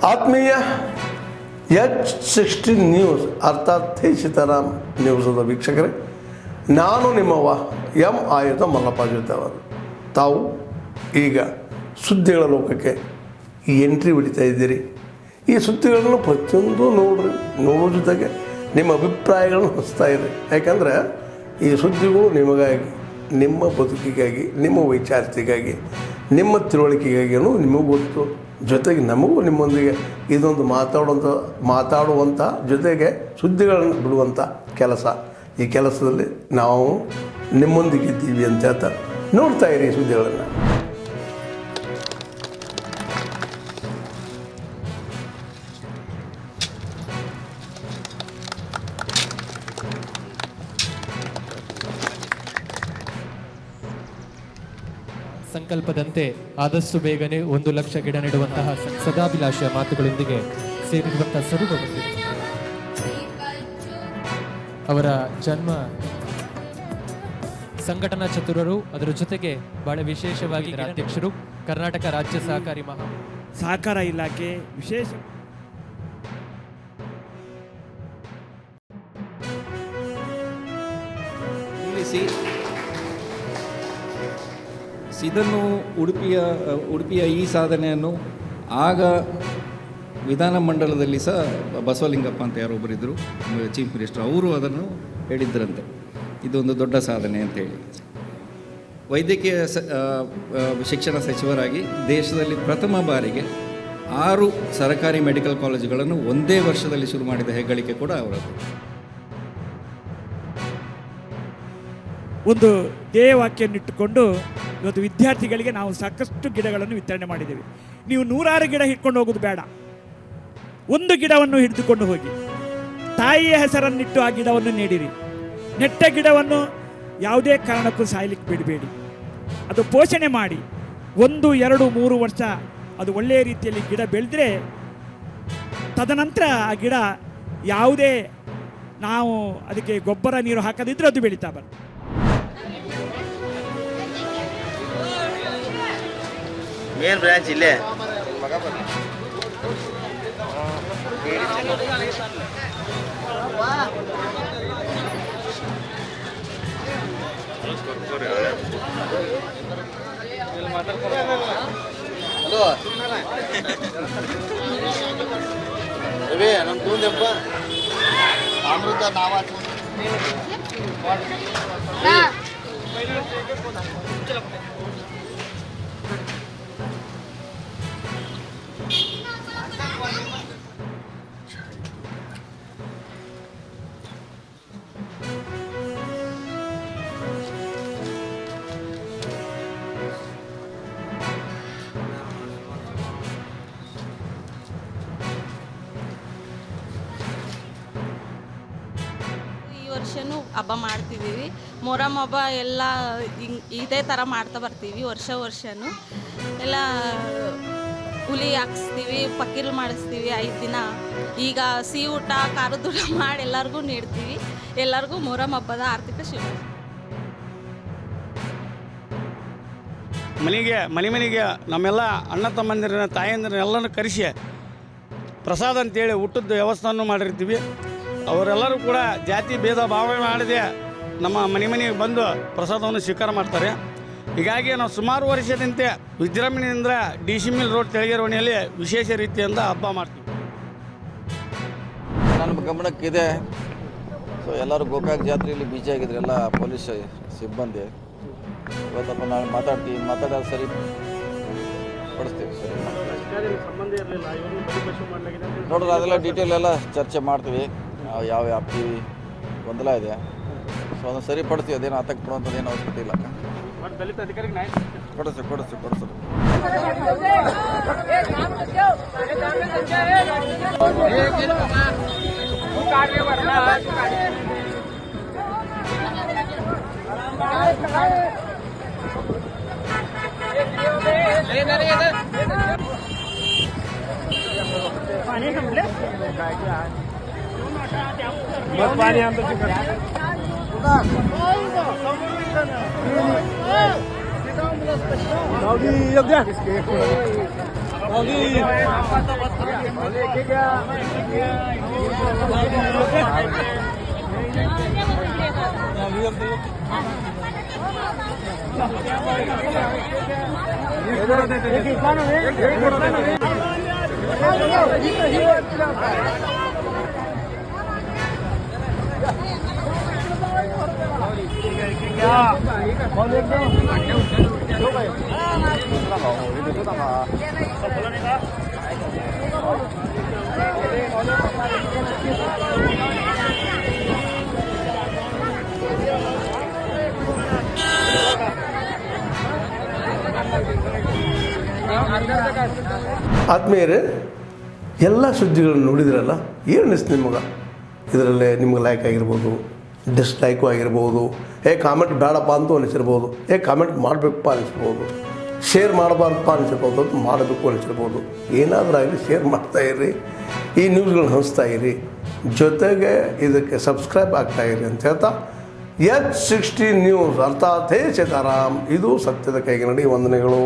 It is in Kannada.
ಆತ್ಮೀಯ H16 ನ್ಯೂಸ್ ಅರ್ಥಾತ್ ಸೀತಾರಾಮ್ ನ್ಯೂಸದ ವೀಕ್ಷಕರೇ, ನಾನು ನಿಮ್ಮವ ಎಂ ಆಯುಧ ಮಲ್ಲಪ್ಪ ಜೊತೆವರು. ತಾವು ಈಗ ಸುದ್ದಿಗಳ ಲೋಕಕ್ಕೆ ಎಂಟ್ರಿ ಹೊಡಿತಾ ಇದ್ದೀರಿ. ಈ ಸುದ್ದಿಗಳನ್ನು ಪ್ರತಿಯೊಂದು ನೋಡೋ ಜೊತೆಗೆ ನಿಮ್ಮ ಅಭಿಪ್ರಾಯಗಳನ್ನು ಹಂಚ್ತಾ ಇರಿ. ಯಾಕಂದರೆ ಈ ಸುದ್ದಿಗಳು ನಿಮಗಾಗಿ, ನಿಮ್ಮ ಬದುಕಿಗಾಗಿ, ನಿಮ್ಮ ವೈಚಾರಿಕೆಗಾಗಿ, ನಿಮ್ಮ ತಿಳುವಳಿಕೆಗಾಗಿಯೂ ನಿಮಗೂ ಗೊತ್ತು. ಜೊತೆಗೆ ನಮಗೂ ನಿಮ್ಮೊಂದಿಗೆ ಇದೊಂದು ಮಾತಾಡುವಂಥ ಜೊತೆಗೆ ಸುದ್ದಿಗಳನ್ನು ಬಿಡುವಂಥ ಕೆಲಸ. ಈ ಕೆಲಸದಲ್ಲಿ ನಾವು ನಿಮ್ಮೊಂದಿಗಿದ್ದೀವಿ ಅಂತ ಹೇಳ್ತಾ ನೋಡ್ತಾ ಇರಿ ಸುದ್ದಿಗಳನ್ನು. ಸಂಕಲ್ಪದಂತೆ ಆದಷ್ಟು ಬೇಗನೆ 1 ಲಕ್ಷ ಗಿಡ ನೆಡುವಂತಹ ಸದಾಭಿಲಾಷೆಯ ಮಾತುಗಳೊಂದಿಗೆ ಸೇರಿರುವಂತಹ ಸ್ವರೂಪ ಬಂದಿದೆ. ಅವರ ಜನ್ಮ ಸಂಘಟನಾ ಚತುರರು, ಅದರ ಜೊತೆಗೆ ಬಹಳ ವಿಶೇಷವಾಗಿ ಅಧ್ಯಕ್ಷರು, ಕರ್ನಾಟಕ ರಾಜ್ಯ ಸಹಕಾರ ಇಲಾಖೆ ವಿಶೇಷ ಇದನ್ನು ಉಡುಪಿಯ ಈ ಸಾಧನೆಯನ್ನು ಆಗ ವಿಧಾನಮಂಡಲದಲ್ಲಿ ಸಹ ಬಸವಲಿಂಗಪ್ಪ ಅಂತ ಯಾರೊಬ್ಬರಿದ್ದರು ಚೀಫ್ ಮಿನಿಸ್ಟರ್, ಅವರು ಅದನ್ನು ಹೇಳಿದ್ದರಂತೆ, ಇದೊಂದು ದೊಡ್ಡ ಸಾಧನೆ ಅಂತೇಳಿ. ವೈದ್ಯಕೀಯ ಶಿಕ್ಷಣ ಸಚಿವರಾಗಿ ದೇಶದಲ್ಲಿ ಪ್ರಥಮ ಬಾರಿಗೆ 6 ಸರ್ಕಾರಿ ಮೆಡಿಕಲ್ ಕಾಲೇಜುಗಳನ್ನು ಒಂದೇ ವರ್ಷದಲ್ಲಿ ಶುರು ಮಾಡಿದ ಹೆಗ್ಗಳಿಕೆ ಕೂಡ ಅವರದ್ದು. ಒಂದು ಧ್ಯೇಯವಾಕ್ಯನ್ನಿಟ್ಟುಕೊಂಡು ಇವತ್ತು ವಿದ್ಯಾರ್ಥಿಗಳಿಗೆ ನಾವು ಸಾಕಷ್ಟು ಗಿಡಗಳನ್ನು ವಿತರಣೆ ಮಾಡಿದ್ದೇವೆ. ನೀವು 100 ಗಿಡ ಹಿಡ್ಕೊಂಡು ಹೋಗೋದು ಬೇಡ, 1 ಗಿಡವನ್ನು ಹಿಡಿದುಕೊಂಡು ಹೋಗಿ ತಾಯಿಯ ಹೆಸರನ್ನಿಟ್ಟು ಆ ಗಿಡವನ್ನು ನೀಡಿರಿ. ನೆಟ್ಟ ಗಿಡವನ್ನು ಯಾವುದೇ ಕಾರಣಕ್ಕೂ ಸಾಯಲಿಕ್ಕೆ ಬಿಡಬೇಡಿ, ಅದು ಪೋಷಣೆ ಮಾಡಿ 1, 2, 3 ವರ್ಷ ಅದು ಒಳ್ಳೆಯ ರೀತಿಯಲ್ಲಿ ಗಿಡ ಬೆಳೆದ್ರೆ ತದನಂತರ ಆ ಗಿಡ ಯಾವುದೇ ನಾವು ಅದಕ್ಕೆ ಗೊಬ್ಬರ ನೀರು ಹಾಕದಿದ್ದರೆ ಅದು ಬೆಳೀತಾ ಬರ್ತದೆ. ಮೇನ್ ಬ್ರಾಂಚ್ ಇಲ್ಲೇ ಹಲೋ ರವಿ, ನಮ್ಮ ತೂಂದೆಪ್ಪ ಅಮೃತ ನಾವ ವರ್ಷನೂ ಹಬ್ಬ ಮಾಡ್ತಿದ್ದೀವಿ. ಮೊಹರಂ ಹಬ್ಬ ಎಲ್ಲ ಇದೇ ಥರ ಮಾಡ್ತಾ ಬರ್ತೀವಿ. ವರ್ಷನೂ ಎಲ್ಲ ಹುಲಿ ಹಾಕ್ಸ್ತೀವಿ, ಪಕ್ಕೀರು ಮಾಡಿಸ್ತೀವಿ 5 ದಿನ. ಈಗ ಸಿಹಿ ಊಟ, ಖಾರದ ಊಟ ಮಾಡಿ ಎಲ್ಲರಿಗೂ ನೀಡ್ತೀವಿ. ಎಲ್ಲರಿಗೂ ಮೊಹರಂ ಹಬ್ಬದ ಆರ್ಥಿಕ ಶುಭ. ಮನೆಗೆ ನಮ್ಮೆಲ್ಲ ಅಣ್ಣ ತಮ್ಮಂದಿರನ್ನ, ತಾಯಂದಿರನ್ನ ಎಲ್ಲನೂ ಕರೆಸಿ ಪ್ರಸಾದ ಅಂತೇಳಿ ಊಟದ ವ್ಯವಸ್ಥೆಯನ್ನು ಮಾಡಿರ್ತೀವಿ. ಅವರೆಲ್ಲರೂ ಕೂಡ ಜಾತಿ ಭೇದ ಭಾವ ಮಾಡದೆ ನಮ್ಮ ಮನೆಗೆ ಬಂದು ಪ್ರಸಾದವನ್ನು ಸ್ವೀಕಾರ ಮಾಡ್ತಾರೆ. ಹೀಗಾಗಿ ನಾವು ಸುಮಾರು ವರ್ಷದಂತೆ ವಿಜೃಂಭಣೆಯಿಂದ DC ಮಿಲ್ ರೋಡ್ ತೆಳಗೆರೋಣಿಯಲ್ಲಿ ವಿಶೇಷ ರೀತಿಯಿಂದ ಹಬ್ಬ ಮಾಡ್ತೀವಿ. ನನ್ನ ಗಮನಕ್ಕಿದೆ. ಸೊ ಎಲ್ಲರೂ ಗೋಕಾಕ್ ಜಾತ್ರೆಯಲ್ಲಿ ಬಿಜಿ ಆಗಿದ್ರು, ಎಲ್ಲ ಪೊಲೀಸ್ ಸಿಬ್ಬಂದಿ. ಇವತ್ತಪ್ಪ ನಾವು ಮಾತಾಡೋದು ಸರಿ ಪಡಿಸ್ತೀವಿ. ಸರಿ ನೋಡ್ರಿ, ಅದೆಲ್ಲ ಡೀಟೇಲ್ ಎಲ್ಲ ಚರ್ಚೆ ಮಾಡ್ತೀವಿ. ಯಾವ ವ್ಯಾಪ್ತಿ ಗೊಂದಲ ಇದೆ, ಸೊ ಅದನ್ನು ಸರಿಪಡಿಸ್ತೀವಿ. ಅದೇನು ಆತಂಕ ಪಡುವಂಥದ್ದು ಏನು ಅವಶ್ಯಕತೆ ಇಲ್ಲ. ಕೊಡಿಸಿ पाणी आणतो चिकन ಆತ್ಮೀಯರೇ, ಎಲ್ಲ ಸುದ್ದಿಗಳನ್ನು ನೋಡಿದ್ರಲ್ಲ, ಏನು ಅನಿಸ್ತು ನಿಮಗೆ? ಇದರಲ್ಲೇ ನಿಮ್ಗೆ ಲೈಕ್ ಆಗಿರ್ಬೋದು, ಡಿಸ್ಲೈಕು ಆಗಿರ್ಬೋದು, ಕಾಮೆಂಟ್ ಬೇಡಪ್ಪ ಅಂತೂ ಅನಿಸಿರ್ಬೋದು, ಕಾಮೆಂಟ್ ಮಾಡಬೇಕಪ್ಪ ಅನಿಸ್ಬೋದು, ಶೇರ್ ಮಾಡಬಾರ್ದಪ್ಪ ಅನಿಸಿರ್ಬೋದು, ಅದು ಮಾಡಬೇಕು ಅನಿಸಿರ್ಬೋದು. ಏನಾದರೂ ಆಗಲಿ ಶೇರ್ ಮಾಡ್ತಾಯಿರಿ, ಈ ನ್ಯೂಸ್ಗಳನ್ನ ಹಂಚ್ತಾ ಇರಿ, ಜೊತೆಗೆ ಇದಕ್ಕೆ ಸಬ್ಸ್ಕ್ರೈಬ್ ಆಗ್ತಾಯಿರಿ ಅಂತ ಹೇಳ್ತಾ H16 ನ್ಯೂಸ್ ಅರ್ಥಾತ್ ಹೇ ಸೀತಾರಾಮ್, ಇದು ಸತ್ಯದ ಕೈಗೆ ನಡಿ. ವಂದನೆಗಳು.